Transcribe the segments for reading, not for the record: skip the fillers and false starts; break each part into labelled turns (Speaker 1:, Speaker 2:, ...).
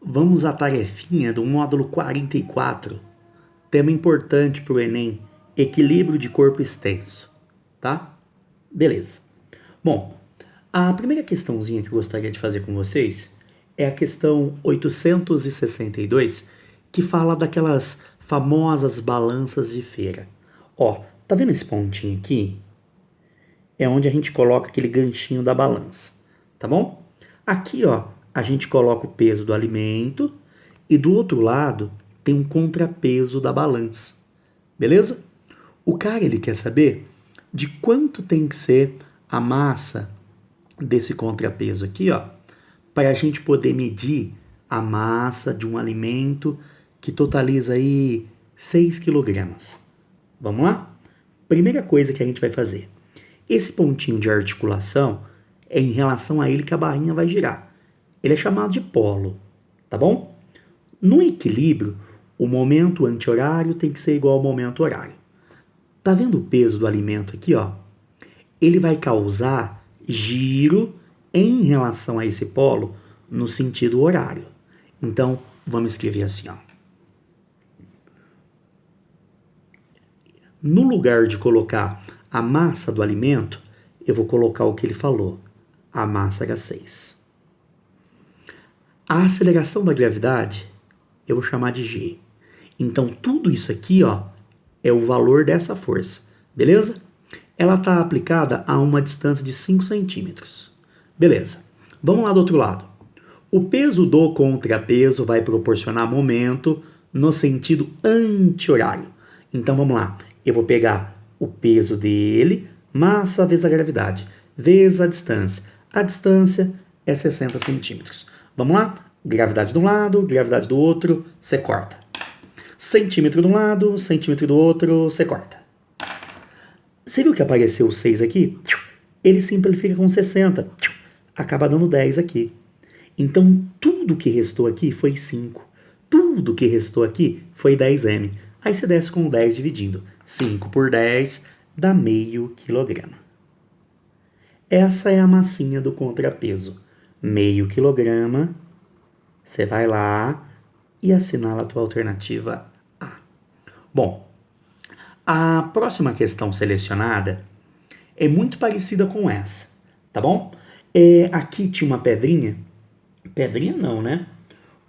Speaker 1: Vamos à tarefinha do módulo 44, tema importante para o Enem, equilíbrio de corpo extenso, tá? Beleza. Bom, a primeira questãozinha que eu gostaria de fazer com vocês é a questão 862, que fala daquelas famosas balanças de feira. Ó, tá vendo esse pontinho aqui? É onde a gente coloca aquele ganchinho da balança, tá bom? Aqui, ó, a gente coloca o peso do alimento e do outro lado tem um contrapeso da balança, beleza? O cara, ele quer saber de quanto tem que ser a massa desse contrapeso aqui, ó, para a gente poder medir a massa de um alimento que totaliza aí 6 quilogramas. Vamos lá? Primeira coisa que a gente vai fazer. Esse pontinho de articulação é em relação a ele que a barrinha vai girar. Ele é chamado de polo, tá bom? No equilíbrio, o momento anti-horário tem que ser igual ao momento horário. Tá vendo o peso do alimento aqui, ó? Ele vai causar giro em relação a esse polo no sentido horário. Então, vamos escrever assim, ó. No lugar de colocar a massa do alimento, eu vou colocar o que ele falou. A massa era 6. A aceleração da gravidade, eu vou chamar de G. Então, tudo isso aqui, ó, é o valor dessa força, beleza? Ela está aplicada a uma distância de 5 centímetros. Beleza. Vamos lá do outro lado. O peso do contrapeso vai proporcionar momento no sentido anti-horário. Então, vamos lá. Eu vou pegar o peso dele, massa vezes a gravidade, vezes a distância. A distância é 60 centímetros. Vamos lá? Gravidade de um lado, gravidade do outro, você corta. Centímetro de um lado, centímetro do outro, você corta. Você viu que apareceu o 6 aqui? Ele simplifica com 60. Acaba dando 10 aqui. Então, tudo que restou aqui foi 5. Tudo que restou aqui foi 10m. Aí você desce com 10 dividindo. 5 por 10 dá meio quilograma. Essa é a massinha do contrapeso. Meio quilograma. Você vai lá e assinala a tua alternativa A. Bom, a próxima questão selecionada é muito parecida com essa, tá bom? Aqui tinha uma pedrinha. Pedrinha não, né?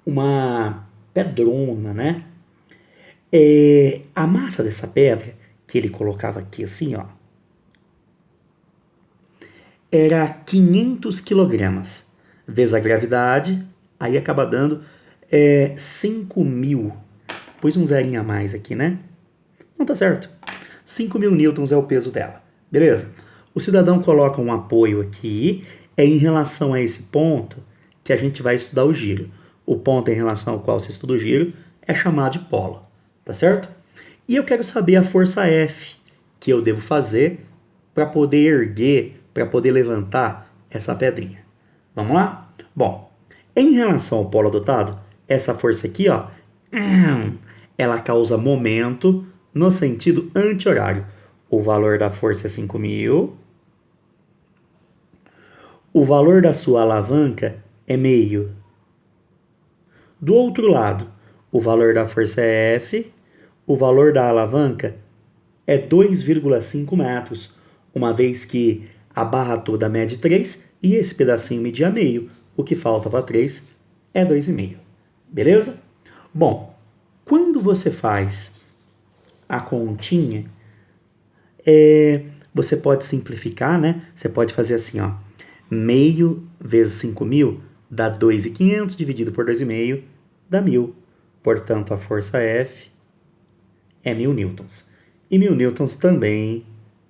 Speaker 1: Uma pedrona, né? A massa dessa pedra, que ele colocava aqui assim, ó, era 500 quilogramas. Vezes a gravidade, aí acaba dando 5.000. Pus um zerinho a mais aqui, né? Não tá certo. 5.000 newtons é o peso dela. Beleza? O cidadão coloca um apoio aqui, é em relação a esse ponto que a gente vai estudar o giro. O ponto em relação ao qual se estuda o giro é chamado de polo. Tá certo? E eu quero saber a força F que eu devo fazer para poder erguer, para poder levantar essa pedrinha. Vamos lá? Bom, em relação ao polo adotado, essa força aqui, ó, ela causa momento no sentido anti-horário. O valor da força é 5.000. O valor da sua alavanca é meio. Do outro lado, o valor da força é F. O valor da alavanca é 2,5 metros, uma vez que a barra toda mede 3 e esse pedacinho media meio. O que falta para 3 é 2,5. Beleza? Bom, quando você faz a continha, você pode simplificar, né? Você pode fazer assim, ó. Meio vezes 5.000 dá 2.500 dividido por 2,5 dá 1.000. Portanto, a força F é 1.000 newtons. E 1.000 newtons também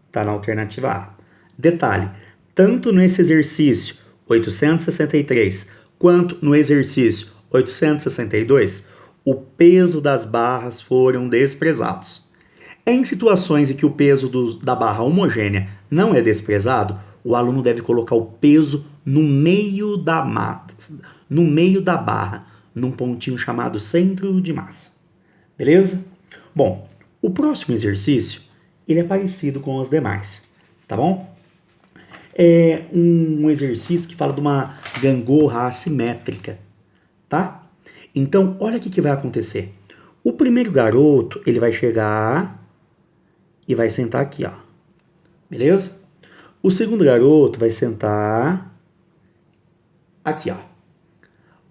Speaker 1: está na alternativa A. Detalhe, tanto nesse exercício 863 quanto no exercício 862, o peso das barras foram desprezados. Em situações em que o peso da barra homogênea não é desprezado, o aluno deve colocar o peso no meio da barra, num pontinho chamado centro de massa. Beleza? Bom, o próximo exercício, ele é parecido com os demais, tá bom? É um exercício que fala de uma gangorra assimétrica, tá? Então, olha o que vai acontecer. O primeiro garoto, ele vai chegar e vai sentar aqui, ó. Beleza? O segundo garoto vai sentar aqui, ó.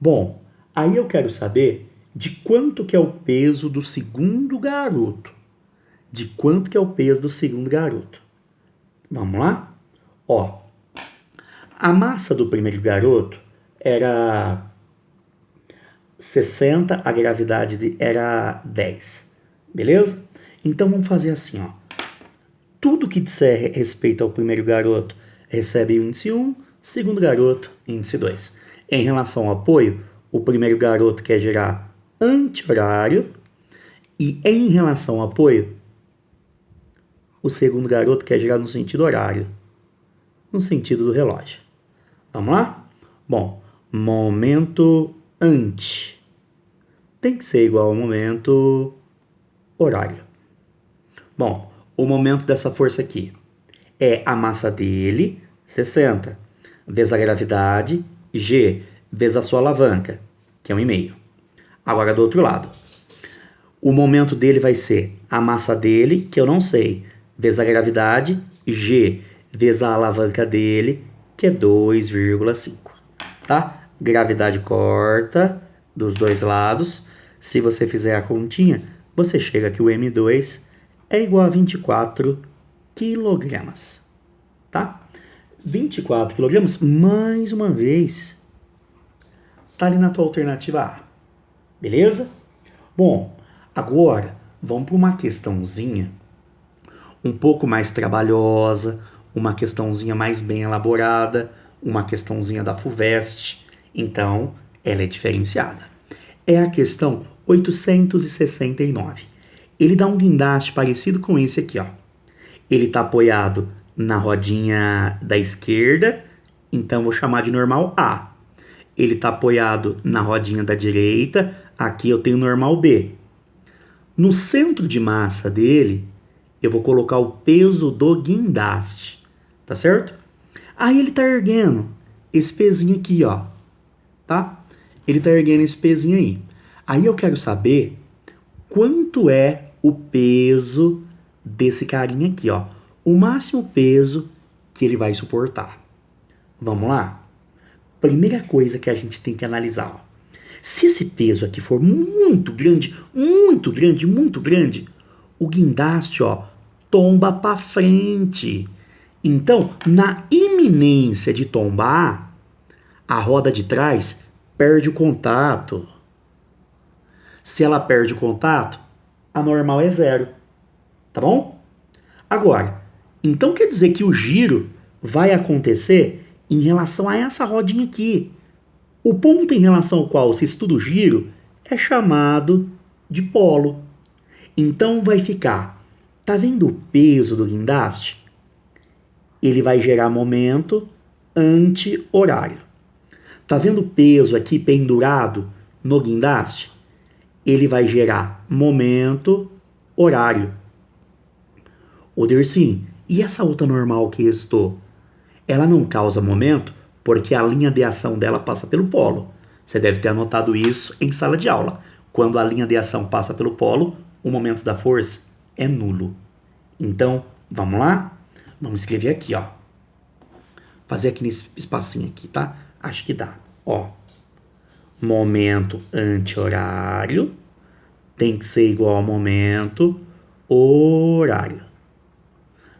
Speaker 1: Bom, aí eu quero saber de quanto que é o peso do segundo garoto. De quanto que é o peso do segundo garoto. Vamos lá? Ó, a massa do primeiro garoto era 60, a gravidade era 10. Beleza? Então vamos fazer assim, ó. Tudo que disser respeito ao primeiro garoto recebe o índice 1, segundo garoto, índice 2. Em relação ao apoio, o primeiro garoto quer gerar anti-horário e em relação ao apoio, o segundo garoto quer gerar no sentido horário, no sentido do relógio. Vamos lá? Bom, momento anti tem que ser igual ao momento horário. Bom, o momento dessa força aqui é a massa dele, 60, vezes a gravidade, G, vezes a sua alavanca, que é 1,5. Agora do outro lado, o momento dele vai ser a massa dele, que eu não sei, vezes a gravidade, G, vezes a alavanca dele, que é 2,5. Tá? Gravidade corta dos dois lados. Se você fizer a continha, você chega que o M2 é igual a 24 quilogramas. Tá? 24 quilogramas, mais uma vez, tá ali na tua alternativa A. Beleza? Bom, agora vamos para uma questãozinha um pouco mais trabalhosa, uma questãozinha mais bem elaborada, uma questãozinha da FUVEST. Então, ela é diferenciada. É a questão 869. Ele dá um guindaste parecido com esse aqui, ó. Ele está apoiado na rodinha da esquerda, então vou chamar de normal A. Ele está apoiado na rodinha da direita, aqui eu tenho normal B. No centro de massa dele, eu vou colocar o peso do guindaste, tá certo? Aí ele tá erguendo esse pezinho aqui, ó, tá? Ele tá erguendo esse pezinho aí. Aí eu quero saber quanto é o peso desse carinha aqui, ó. O máximo peso que ele vai suportar. Vamos lá? Primeira coisa que a gente tem que analisar, ó. Se esse peso aqui for muito grande, muito grande, muito grande, o guindaste, ó, tomba para frente. Então, na iminência de tombar, a roda de trás perde o contato. Se ela perde o contato, a normal é 0. Tá bom? Agora, então quer dizer que o giro vai acontecer em relação a essa rodinha aqui. O ponto em relação ao qual se estuda o giro é chamado de polo. Então vai ficar, tá vendo o peso do guindaste? Ele vai gerar momento anti-horário. Tá vendo o peso aqui pendurado no guindaste? Ele vai gerar momento horário. Ô Dersim, e essa outra normal que restou? Ela não causa momento porque a linha de ação dela passa pelo polo. Você deve ter anotado isso em sala de aula. Quando a linha de ação passa pelo polo, o momento da força é nulo. Então, vamos lá? Vamos escrever aqui, ó. Fazer aqui nesse espacinho aqui, tá? Acho que dá. Ó, momento anti-horário tem que ser igual ao momento horário.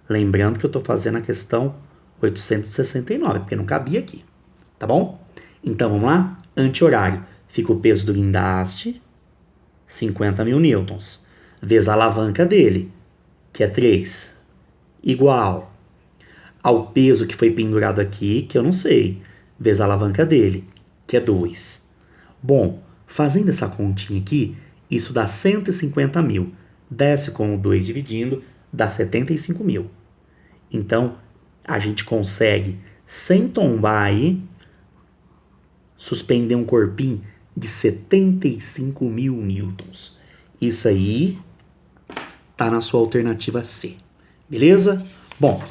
Speaker 1: Lembrando que eu estou fazendo a questão 869, porque não cabia aqui, tá bom? Então, vamos lá? Anti-horário. Fica o peso do guindaste, 50 mil newtons, vezes a alavanca dele, que é 3, igual ao peso que foi pendurado aqui, que eu não sei, vezes a alavanca dele, que é 2. Bom, fazendo essa continha aqui, isso dá 150 mil. Desce com o 2 dividindo, dá 75 mil. Então, a gente consegue, sem tombar aí, suspender um corpinho de 75 mil newtons. Isso aí tá na sua alternativa C. Beleza? Bom,